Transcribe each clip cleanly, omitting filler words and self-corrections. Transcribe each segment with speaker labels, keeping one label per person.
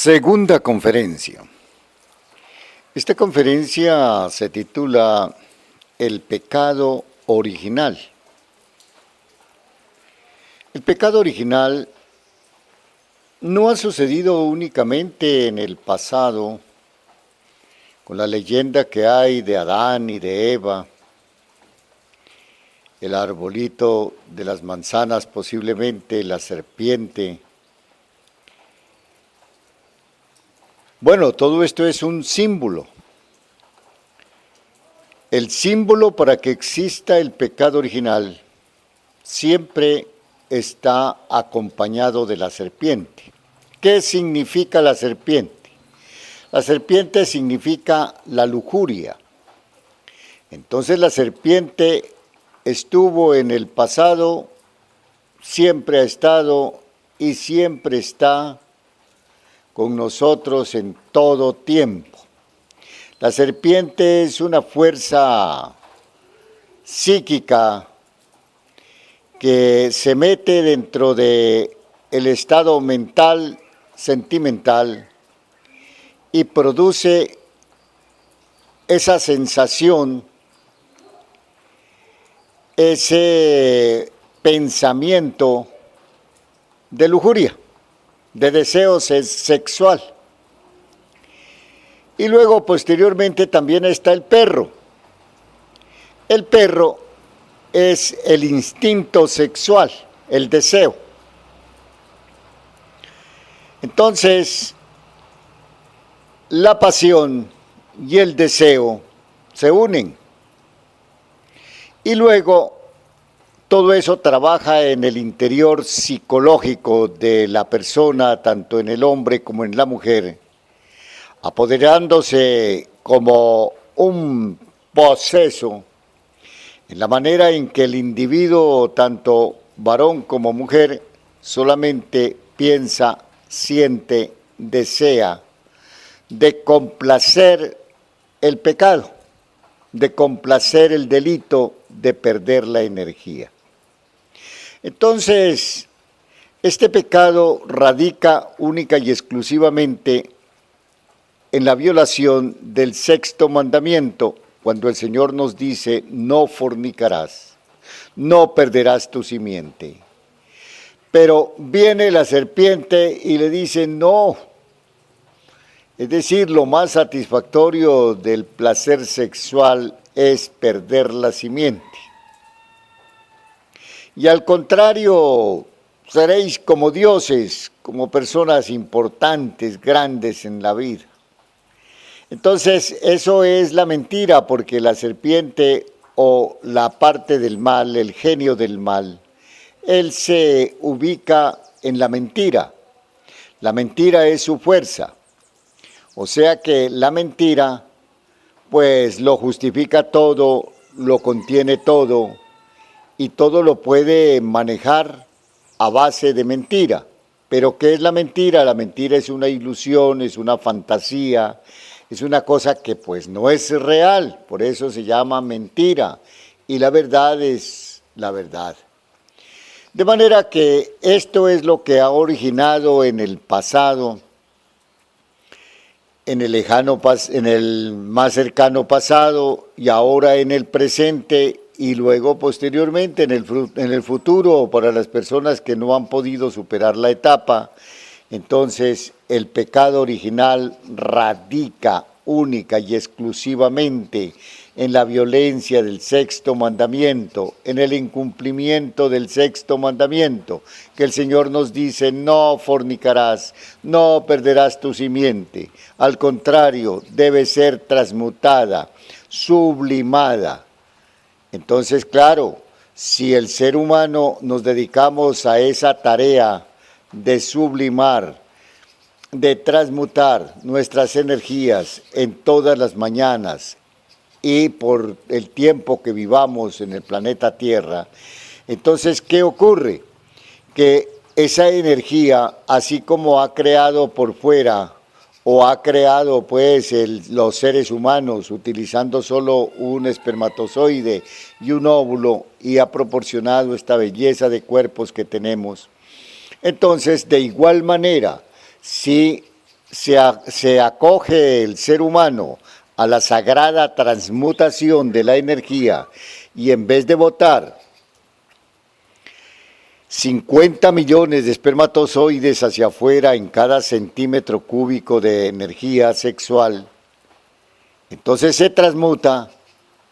Speaker 1: Segunda conferencia. Esta conferencia se titula El pecado original. El pecado original no ha sucedido únicamente en el pasado, con la leyenda que hay de Adán y de Eva, el arbolito de las manzanas, posiblemente la serpiente. Bueno, todo esto es un símbolo. El símbolo para que exista el pecado original siempre está acompañado de la serpiente. ¿Qué significa la serpiente? La serpiente significa la lujuria. Entonces la serpiente estuvo en el pasado, siempre ha estado y siempre está con nosotros en todo tiempo. La serpiente es una fuerza psíquica que se mete dentro de el estado mental, sentimental, y produce esa sensación, ese pensamiento de lujuria, de deseo sexual. Y luego posteriormente también está el perro. El perro es el instinto sexual, el deseo. Entonces, la pasión y el deseo se unen. Y luego todo eso trabaja en el interior psicológico de la persona, tanto en el hombre como en la mujer, apoderándose como un poseso en la manera en que el individuo, tanto varón como mujer, solamente piensa, siente, desea de complacer el pecado, de complacer el delito, de perder la energía. Entonces, este pecado radica única y exclusivamente en la violación del sexto mandamiento, cuando el Señor nos dice, no fornicarás, no perderás tu simiente. Pero viene la serpiente y le dice, no. Es decir, lo más satisfactorio del placer sexual es perder la simiente. Y al contrario, seréis como dioses, como personas importantes, grandes en la vida. Entonces, eso es la mentira, porque la serpiente o la parte del mal, el genio del mal, él se ubica en la mentira. La mentira es su fuerza. O sea que la mentira, pues lo justifica todo, lo contiene todo, y todo lo puede manejar a base de mentira. ¿Pero qué es la mentira? La mentira es una ilusión, es una fantasía, es una cosa que pues no es real, por eso se llama mentira, y la verdad es la verdad. De manera que esto es lo que ha originado en el pasado, en el más cercano pasado y ahora en el presente y luego posteriormente en el futuro para las personas que no han podido superar la etapa. Entonces el pecado original radica única y exclusivamente en la violencia del sexto mandamiento, en el incumplimiento del sexto mandamiento, que el Señor nos dice, no fornicarás, no perderás tu simiente. Al contrario, debe ser transmutada, sublimada. Entonces, claro, si el ser humano nos dedicamos a esa tarea de sublimar, de transmutar nuestras energías en todas las mañanas, y por el tiempo que vivamos en el planeta Tierra, entonces, ¿qué ocurre? Que esa energía, así como ha creado por fuera, o ha creado pues los seres humanos utilizando solo un espermatozoide y un óvulo, y ha proporcionado esta belleza de cuerpos que tenemos, entonces, de igual manera, si se acoge el ser humano a la sagrada transmutación de la energía y en vez de botar 50 millones de espermatozoides hacia afuera en cada centímetro cúbico de energía sexual, entonces se transmuta.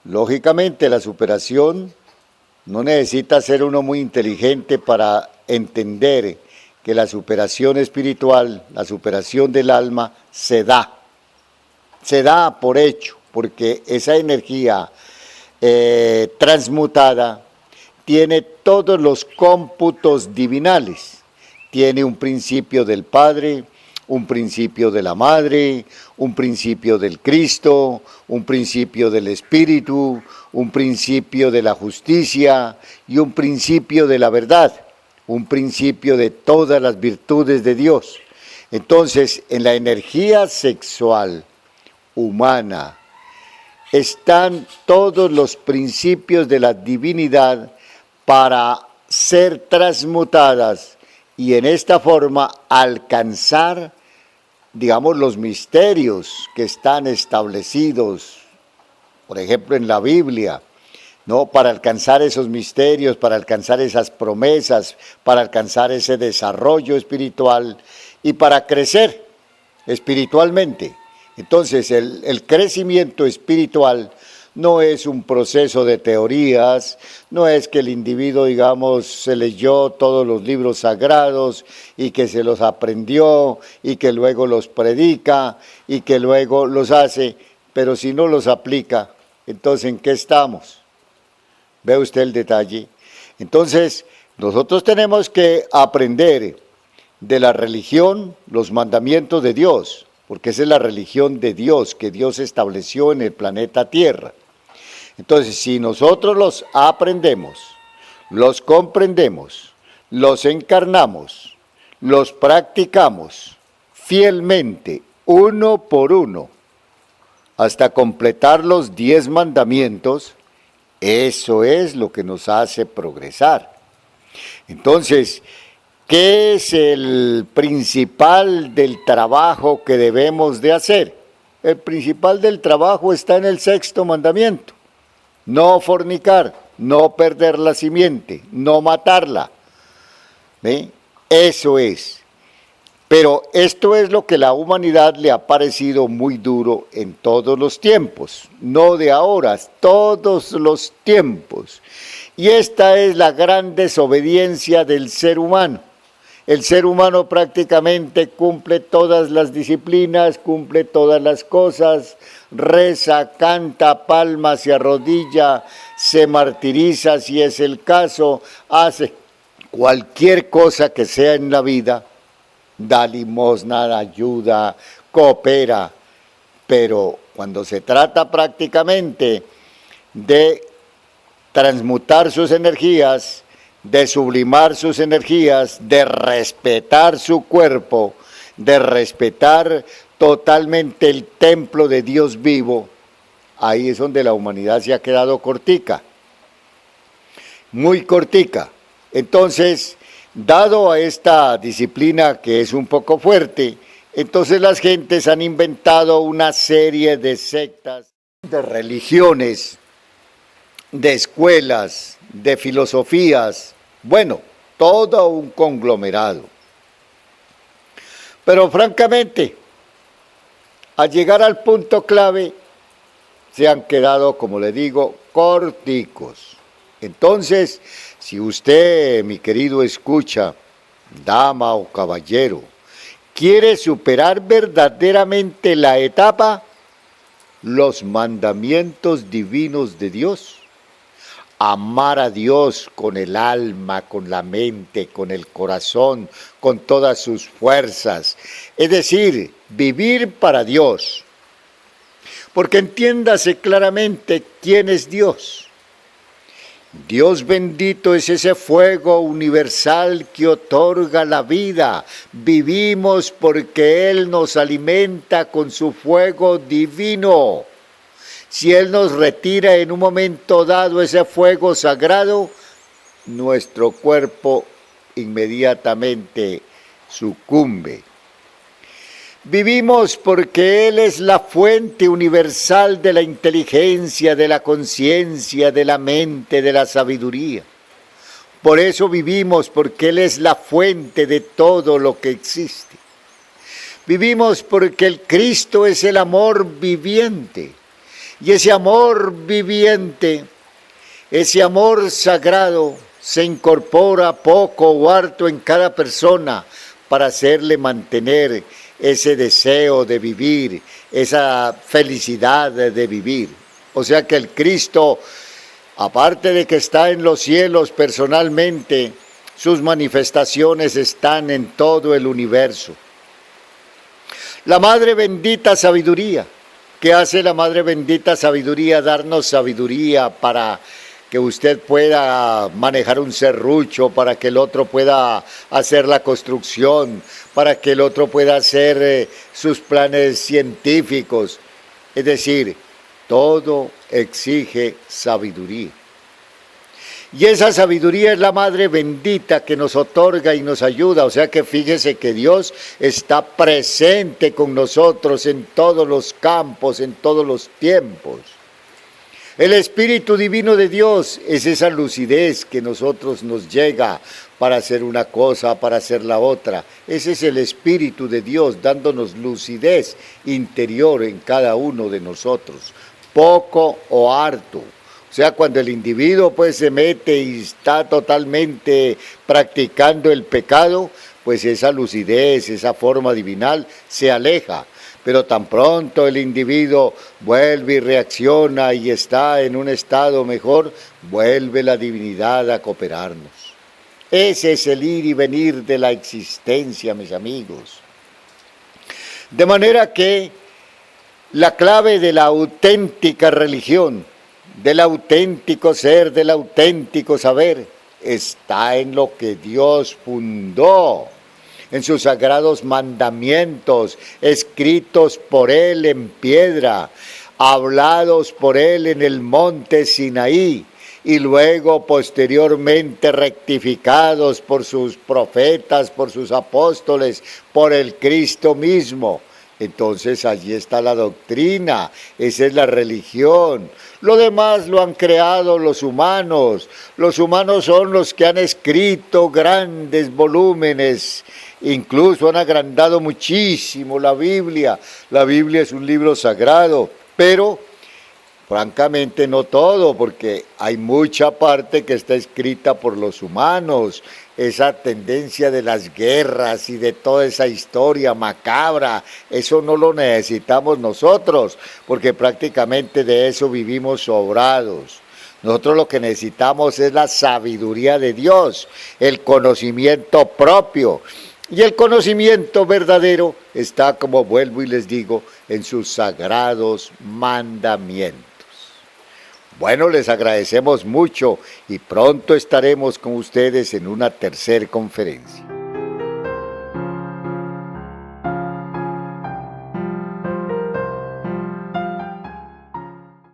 Speaker 1: Lógicamente la superación no necesita ser uno muy inteligente para entender que la superación espiritual, la superación del alma, se da por hecho, porque esa energía transmutada tiene todos los cómputos divinales, tiene un principio del Padre, un principio de la Madre, un principio del Cristo, un principio del Espíritu, un principio de la justicia y un principio de la verdad, un principio de todas las virtudes de Dios. Entonces, en la energía sexual humana están todos los principios de la divinidad para ser transmutadas y en esta forma alcanzar, digamos, los misterios que están establecidos, por ejemplo, en la Biblia, ¿no? Para alcanzar esos misterios, para alcanzar esas promesas, para alcanzar ese desarrollo espiritual y para crecer espiritualmente. Entonces, el crecimiento espiritual no es un proceso de teorías, no es que el individuo, digamos, se leyó todos los libros sagrados y que se los aprendió y que luego los predica y que luego los hace, pero si no los aplica, entonces ¿en qué estamos? ¿Ve usted el detalle? Entonces, nosotros tenemos que aprender de la religión, los mandamientos de Dios, porque esa es la religión de Dios que Dios estableció en el planeta Tierra. Entonces, si nosotros los aprendemos, los comprendemos, los encarnamos, los practicamos fielmente, uno por uno, hasta completar los 10 mandamientos, eso es lo que nos hace progresar. Entonces, ¿qué es el principal del trabajo que debemos de hacer? El principal del trabajo está en el 6º mandamiento. No fornicar, no perder la simiente, no matarla. ¿Ve? Eso es. Pero esto es lo que la humanidad le ha parecido muy duro en todos los tiempos, no de ahora, todos los tiempos. Y esta es la gran desobediencia del ser humano. El ser humano prácticamente cumple todas las disciplinas, cumple todas las cosas, reza, canta, palma, se arrodilla, se martiriza si es el caso, hace cualquier cosa que sea en la vida, da limosna, ayuda, coopera, pero cuando se trata prácticamente de transmutar sus energías, de sublimar sus energías, de respetar su cuerpo, de respetar totalmente el templo de Dios vivo, ahí es donde la humanidad se ha quedado cortica, muy cortica. Entonces, dado a esta disciplina que es un poco fuerte, entonces las gentes han inventado una serie de sectas, de religiones, de escuelas, de filosofías, bueno, todo un conglomerado. Pero francamente, al llegar al punto clave, se han quedado, como le digo, corticos. Entonces, si usted, mi querido escucha, dama o caballero, quiere superar verdaderamente la etapa, los mandamientos divinos de Dios, amar a Dios con el alma, con la mente, con el corazón, con todas sus fuerzas, es decir, vivir para Dios. Porque entiéndase claramente quién es Dios. Dios bendito es ese fuego universal que otorga la vida. Vivimos porque Él nos alimenta con su fuego divino. Si Él nos retira en un momento dado ese fuego sagrado, nuestro cuerpo inmediatamente sucumbe. Vivimos porque Él es la fuente universal de la inteligencia, de la conciencia, de la mente, de la sabiduría. Por eso vivimos, porque Él es la fuente de todo lo que existe. Vivimos porque el Cristo es el amor viviente. Y ese amor viviente, ese amor sagrado, se incorpora poco o harto en cada persona para hacerle mantener ese deseo de vivir, esa felicidad de vivir. O sea que el Cristo, aparte de que está en los cielos personalmente, sus manifestaciones están en todo el universo. La Madre Bendita Sabiduría. ¿Qué hace la Madre Bendita Sabiduría? Darnos sabiduría para que usted pueda manejar un serrucho, para que el otro pueda hacer la construcción, para que el otro pueda hacer sus planes científicos. Es decir, todo exige sabiduría. Y esa sabiduría es la Madre Bendita que nos otorga y nos ayuda. O sea que fíjese que Dios está presente con nosotros en todos los campos, en todos los tiempos. El Espíritu Divino de Dios es esa lucidez que nosotros nos llega para hacer una cosa, para hacer la otra. Ese es el Espíritu de Dios dándonos lucidez interior en cada uno de nosotros, poco o harto. O sea, cuando el individuo pues se mete y está totalmente practicando el pecado, pues esa lucidez, esa forma divinal se aleja. Pero tan pronto el individuo vuelve y reacciona y está en un estado mejor, vuelve la divinidad a cooperarnos. Ese es el ir y venir de la existencia, mis amigos. De manera que la clave de la auténtica religión, del auténtico ser, del auténtico saber, está en lo que Dios fundó, en sus sagrados mandamientos, escritos por Él en piedra, hablados por Él en el monte Sinaí, y luego posteriormente rectificados por sus profetas, por sus apóstoles, por el Cristo mismo. Entonces allí está la doctrina, esa es la religión. Lo demás lo han creado los humanos. Los humanos son los que han escrito grandes volúmenes, incluso han agrandado muchísimo la Biblia. La Biblia es un libro sagrado, pero francamente no todo, porque hay mucha parte que está escrita por los humanos. Esa tendencia de las guerras y de toda esa historia macabra, eso no lo necesitamos nosotros, porque prácticamente de eso vivimos sobrados. Nosotros lo que necesitamos es la sabiduría de Dios, el conocimiento propio. Y el conocimiento verdadero está, como vuelvo y les digo, en sus sagrados mandamientos. Bueno, les agradecemos mucho y pronto estaremos con ustedes en una tercera conferencia.